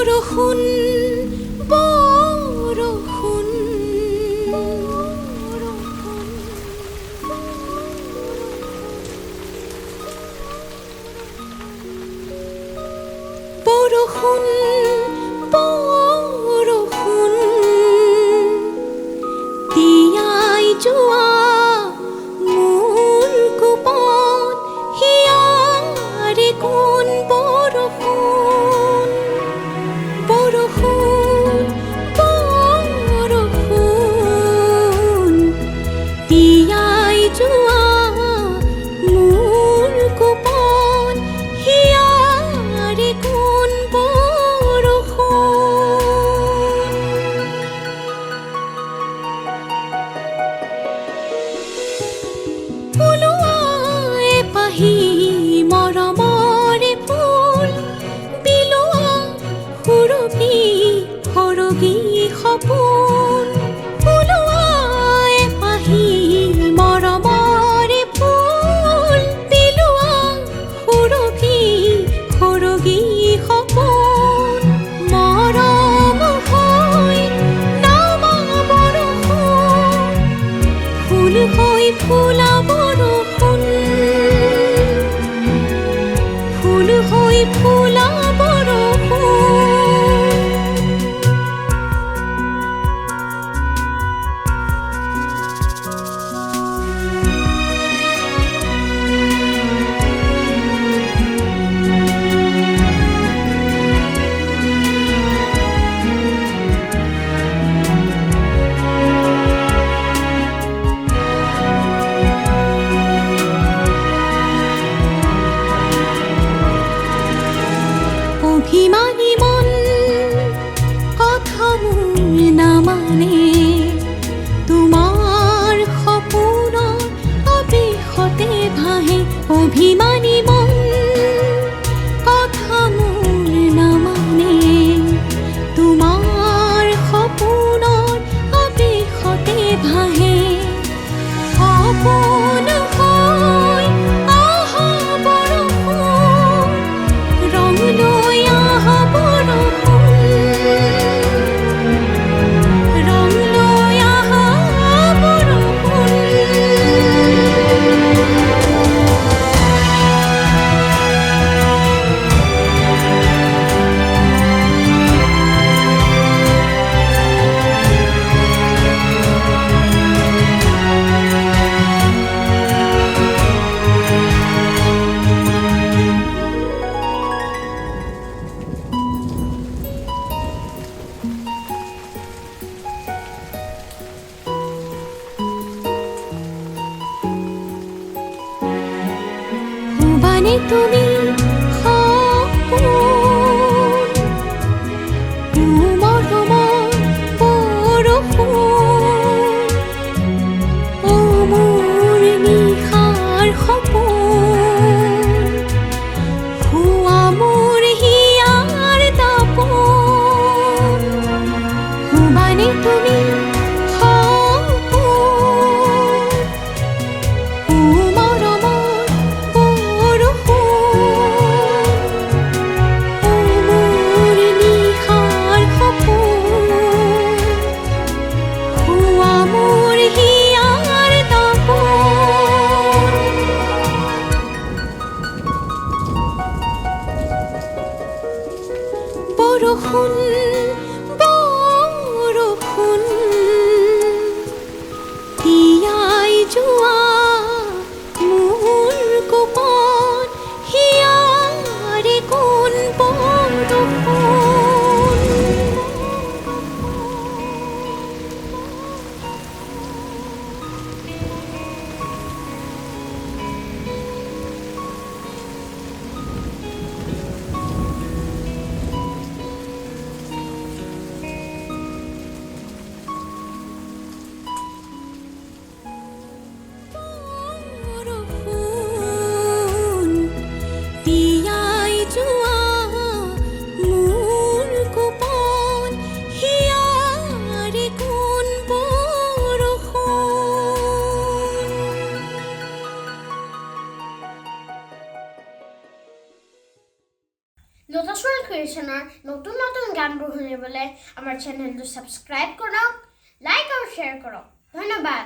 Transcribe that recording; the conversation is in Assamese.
বৰষুণ বৰষুণ বৰষুণ বৰষুণ তিয়াই যোৱা মোৰ কোপত হিয়াৰে কোন বৰষুণ বৰষুণ বৰষুণ তিয়াই যোৱা মোৰ কোপত হিয়াৰে কোন ফুলুৱাই পাহি মৰমৰে ফুল বিলোৱা সুৰভি সৰগী সপোন ফুলুৱাই পাহি মৰমৰে ফুল বিলোৱা সুৰভি সৰগী সপোন মৰম হৈ নামা বৰষুণ ফুল হৈ ফুলা বৰষুণ ফুল হৈ ফুলা অভিমানী মন কথা মোৰ নামানে তোমাৰ সপোনৰ আবেশতে ভাহে অভিমানী মন কথা মোৰ নামানে তোমাৰ সপোনৰ আবেশতে ভাহে সপোন হৈ আহা বৰষুণ ৰং লৈ আহা বৰষুণ ৰং লৈ আহা বৰষুণ মানে তুমি সপোন মৰমৰ বৰষুণ ও মোৰ নিশাৰ সপোন শুৱা মোৰ হিয়াৰ দাপোন মানে তুমি বৰষুণ বৰষুণ তিয়াই যোৱা মোৰ কোপত হিয়াৰে কোন বৰষুণ লোটাছ ৱৰ্ল্ড ক্ৰিয়েশ্যনৰ নতুন নতুন গানবোৰ শুনিবলৈ আমাৰ চেনেলটো ছাবস্ক্ৰাইব কৰক, লাইক আৰু শ্বেয়াৰ কৰক। ধন্যবাদ।